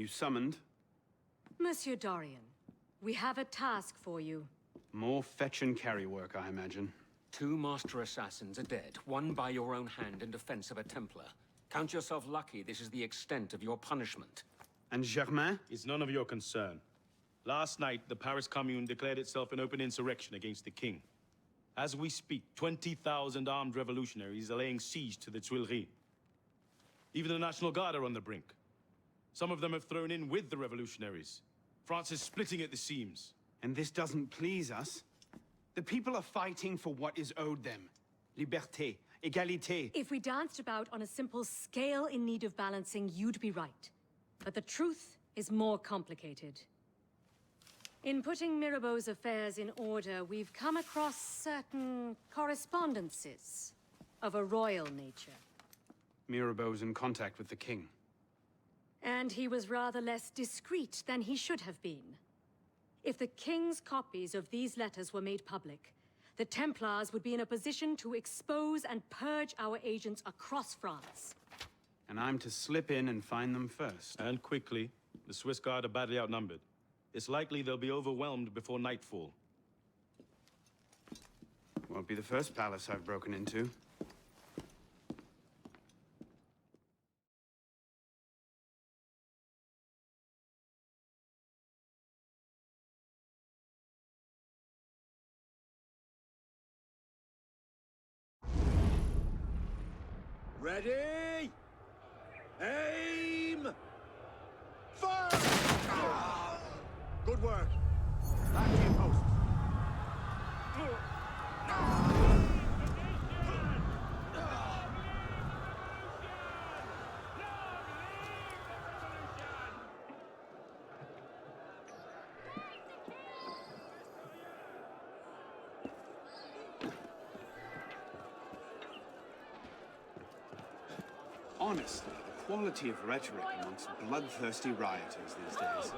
You summoned? Monsieur Dorian, we have a task for you. More fetch and carry work, I imagine. 2 master assassins are dead, one by your own hand in defense of a Templar. Count yourself lucky this is the extent of your punishment. And Germain? It's none of your concern. Last night, the Paris Commune declared itself an open insurrection against the king. As we speak, 20,000 armed revolutionaries are laying siege to the Tuileries. Even the National Guard are on the brink. Some of them have thrown in with the revolutionaries. France is splitting at the seams. And this doesn't please us? The people are fighting for what is owed them. Liberté, égalité. If we danced about on a simple scale in need of balancing, you'd be right. But the truth is more complicated. In putting Mirabeau's affairs in order, we've come across certain correspondences of a royal nature. Mirabeau's in contact with the king. And he was rather less discreet than he should have been. If the king's copies of these letters were made public, the Templars would be in a position to expose and purge our agents across France. And I'm to slip in and find them first. And quickly. The Swiss Guard are badly outnumbered. It's likely they'll be overwhelmed before nightfall. Won't be the first palace I've broken into. Ready? Aim! Fire! Good work. Back to your posts. Honestly, the quality of rhetoric amongst bloodthirsty rioters these days.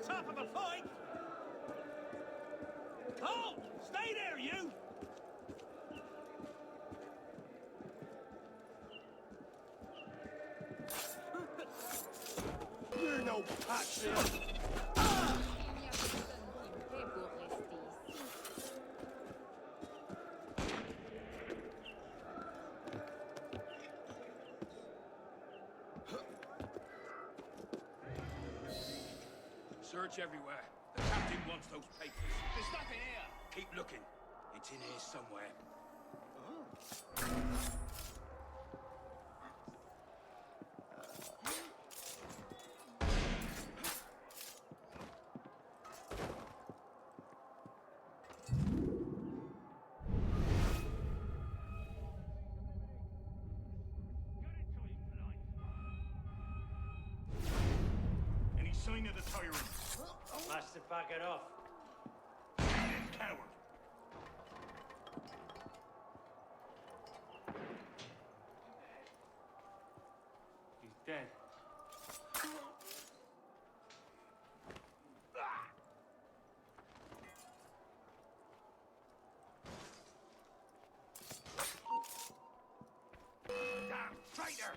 Top of a fight! Halt! Stay there, you! You're no patch! Search everywhere. The captain wants those papers. There's nothing here. Keep looking. It's in here somewhere. Any sign of the tyrant? Must have back it off. Coward. He's dead. Damn traitor!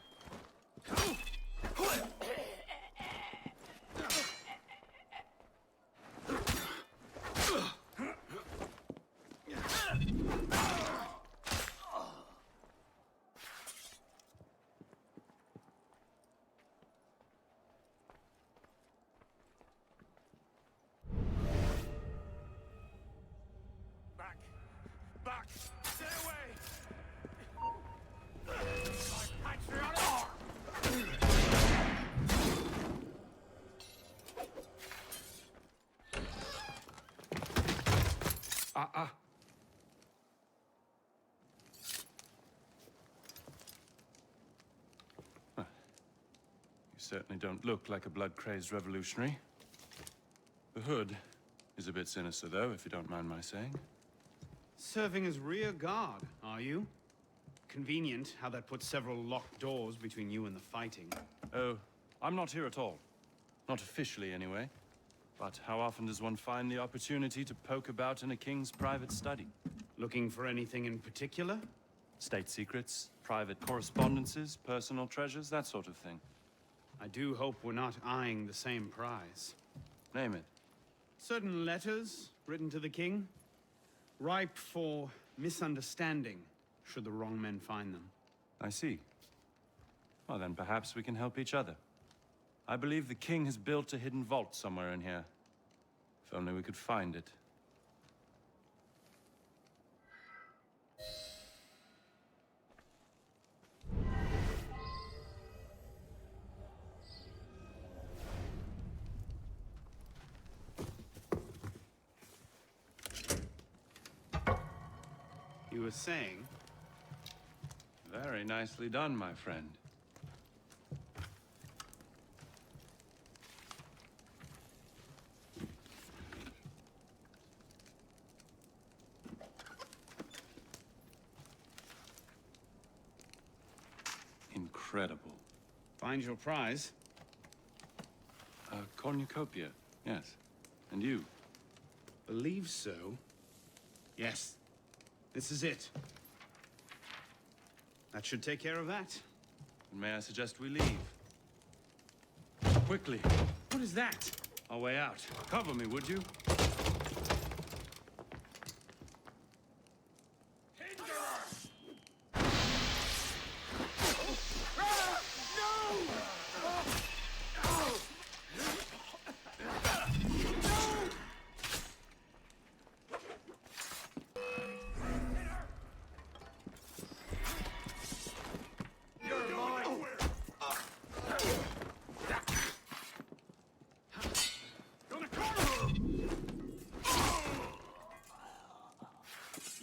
You certainly don't look like a blood-crazed revolutionary. The hood is a bit sinister, though, if you don't mind my saying. Serving as rear guard, are you? Convenient how that puts several locked doors between you and the fighting. Oh, I'm not here at all. Not officially, anyway. But how often does one find the opportunity to poke about in a king's private study? Looking for anything in particular? State secrets, private correspondences, personal treasures, that sort of thing. I do hope we're not eyeing the same prize. Name it. Certain letters written to the king, ripe for misunderstanding, should the wrong men find them. I see. Well, then perhaps we can help each other. I believe the king has built a hidden vault somewhere in here. If only we could find it. You were saying? Very nicely done, my friend. Incredible. Find your prize? A cornucopia, yes. And you? Believe so. Yes. This is it. That should take care of that. And may I suggest we leave? Quickly. What is that? Our way out. Cover me, would you?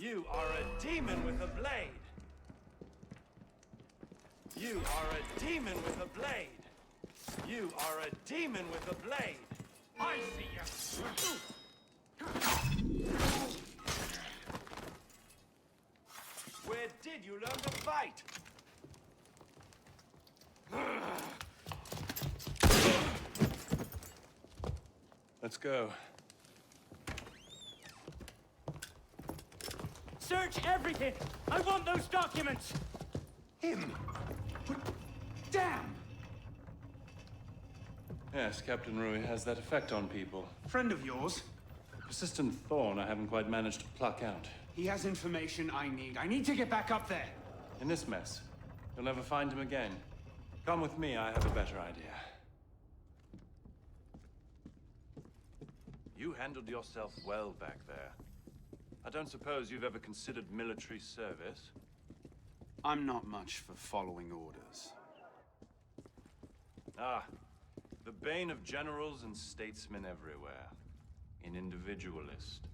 You are a demon with a blade. You are a demon with a blade. You are a demon with a blade. I see you. Where did you learn to fight? Let's go. Search everything! I want those documents! Him! But damn! Yes, Captain Rui has that effect on people. Friend of yours? Persistent thorn I haven't quite managed to pluck out. He has information I need. I need to get back up there. In this mess, you'll never find him again. Come with me, I have a better idea. You handled yourself well back there. I don't suppose you've ever considered military service? I'm not much for following orders. Ah, the bane of generals and statesmen everywhere. An individualist.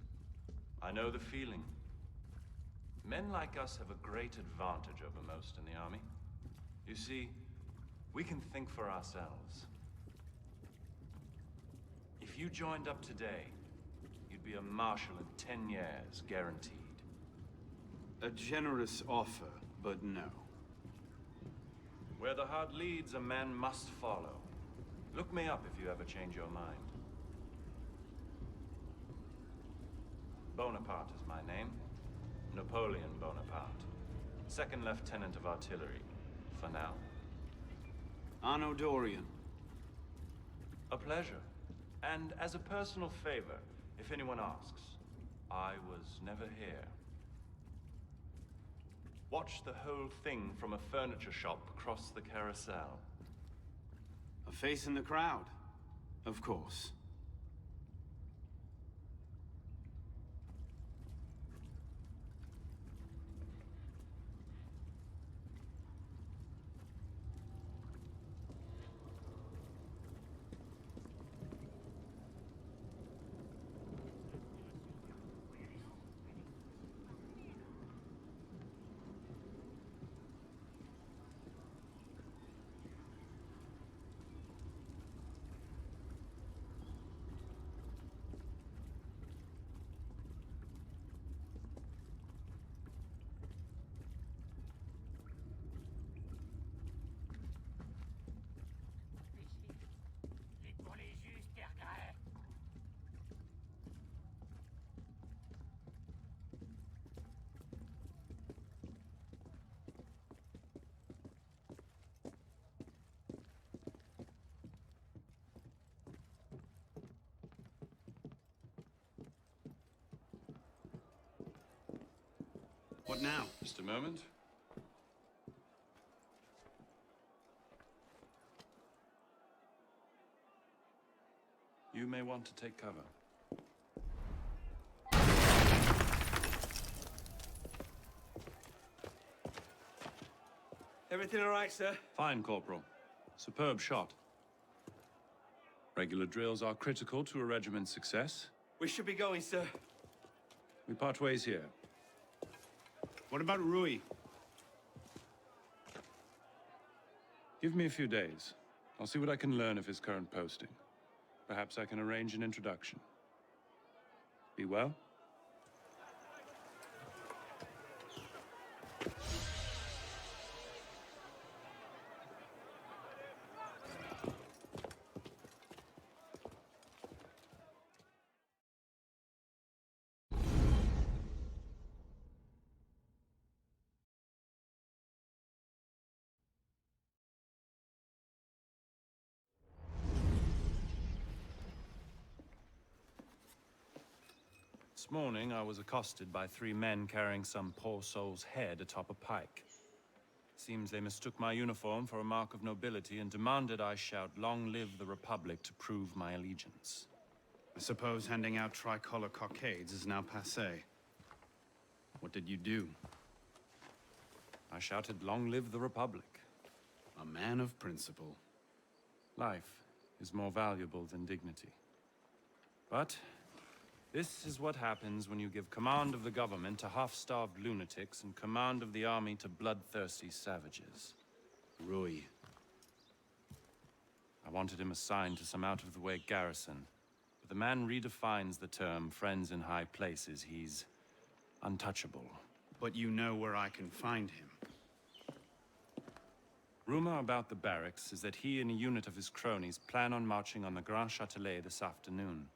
I know the feeling. Men like us have a great advantage over most in the army. You see, we can think for ourselves. If you joined up today, you'd be a marshal in 10 years, guaranteed. A generous offer, but no. Where the heart leads, a man must follow. Look me up if you ever change your mind. Bonaparte is my name. Napoleon Bonaparte. Second Lieutenant of Artillery, for now. Arno Dorian. A pleasure. And as a personal favor, if anyone asks, I was never here. Watch the whole thing from a furniture shop across the carousel. A face in the crowd, of course. What now? Just a moment. You may want to take cover. Everything all right, sir? Fine, Corporal. Superb shot. Regular drills are critical to a regiment's success. We should be going, sir. We part ways here. What about Rui? Give me a few days. I'll see what I can learn of his current posting. Perhaps I can arrange an introduction. Be well? This morning, I was accosted by 3 men carrying some poor soul's head atop a pike. Seems they mistook my uniform for a mark of nobility and demanded I shout, "Long live the Republic," to prove my allegiance. I suppose handing out tricolor cockades is now passé. What did you do? I shouted, "Long live the Republic." A man of principle. Life is more valuable than dignity. But this is what happens when you give command of the government to half-starved lunatics and command of the army to bloodthirsty savages. Rui. I wanted him assigned to some out-of-the-way garrison, but the man redefines the term friends in high places. He's untouchable. But you know where I can find him. Rumor about the barracks is that he and a unit of his cronies plan on marching on the Grand Châtelet this afternoon.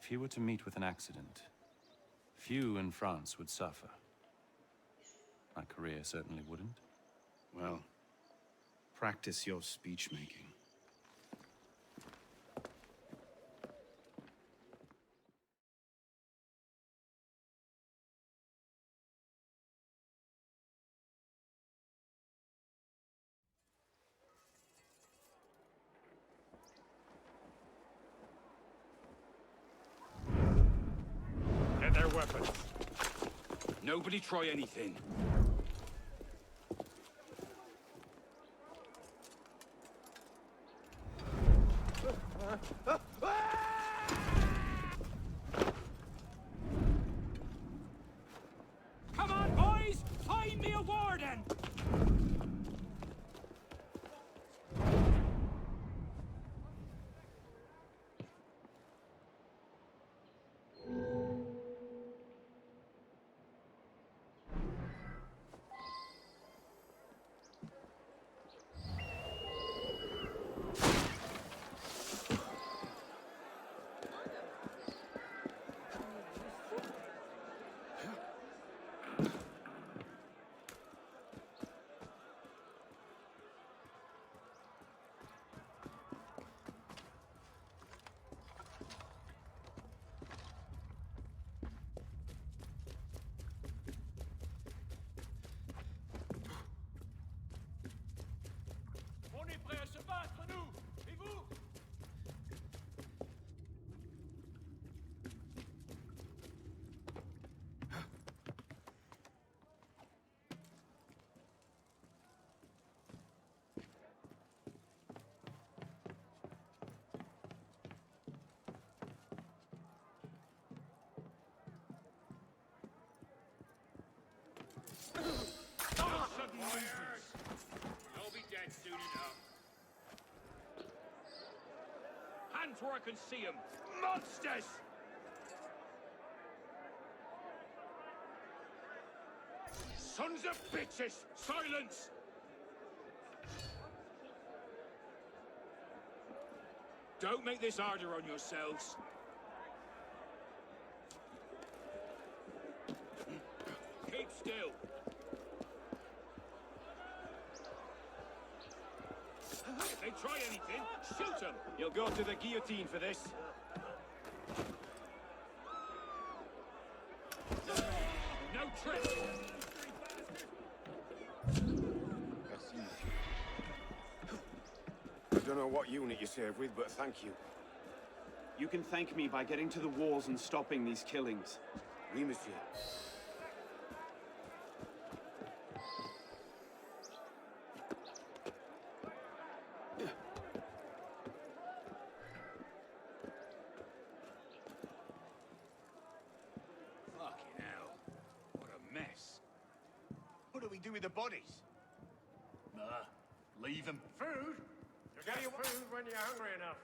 If he were to meet with an accident, few in France would suffer. My career certainly wouldn't. Well, practice your speech-making. Get their weapons. Nobody try anything. Come on, boys! Find me a warden! On est prêt à se battre, nous! Et vous? Sudden movements. They'll be dead soon enough. Hands where I can see them. Monsters! Sons of bitches! Silence! Don't make this harder on yourselves. Keep still. If they try anything, shoot them! You'll go to the guillotine for this. I don't know what unit you serve with, but thank you. You can thank me by getting to the walls and stopping these killings. Oui, monsieur. Fucking hell. What a mess. What do we do with the bodies? Leave them. Food? You get your food when you're hungry enough.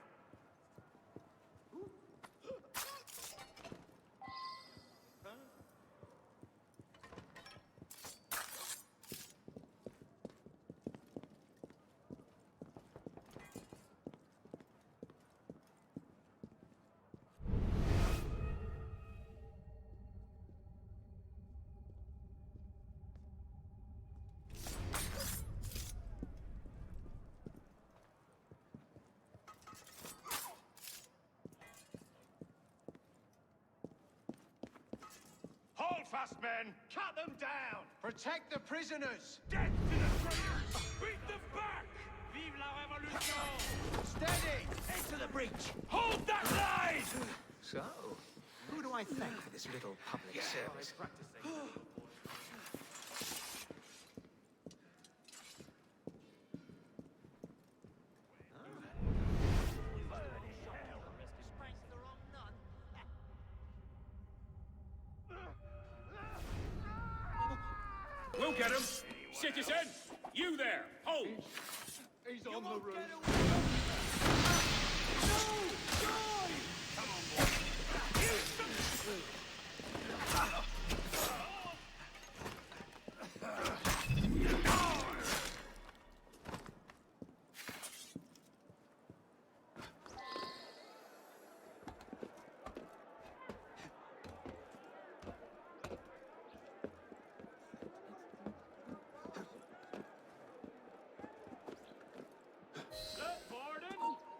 Hold fast, men! Cut them down! Protect the prisoners! Death to the traitors! Beat them back! Vive la Révolution! Steady! Into the breach! Hold that line! So, who do I thank for this little public service? We'll get him! Citizen! You there! Hold! He's on the roof.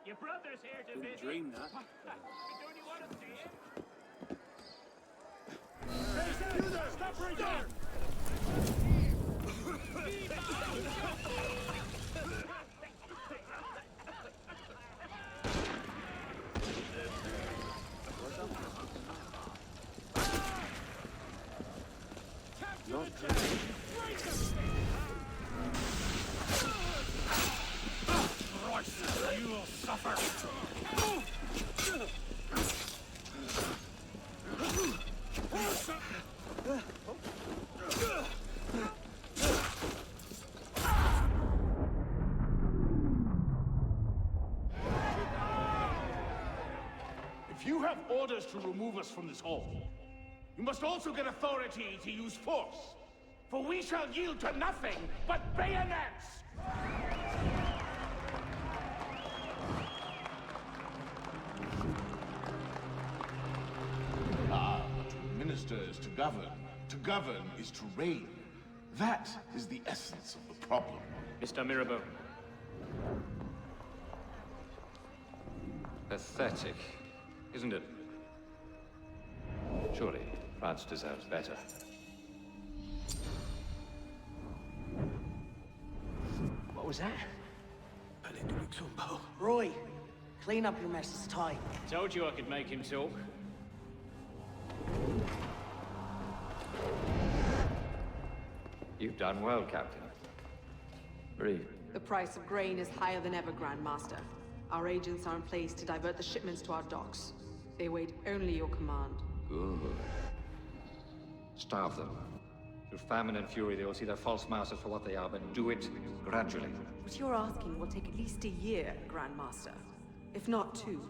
Your brother's here to visit. Dream that. Don't you want to see him? You there! Stop right there! You will suffer! If you have orders to remove us from this hall, you must also get authority to use force. For we shall yield to nothing but bayonets! Ah, to minister is to govern. To govern is to reign. That is the essence of the problem. Mr. Mirabeau. Pathetic, isn't it? Surely France deserves better. What was that? Roy, clean up your mess, it's time. Told you I could make him talk. You've done well, Captain. Breathe. The price of grain is higher than ever, Grand Master. Our agents are in place to divert the shipments to our docks. They wait only your command. Good. Starve them. Through famine and fury, they will see their false masters for what they are, but do it gradually. What you're asking will take at least a year, Grand Master. If not two.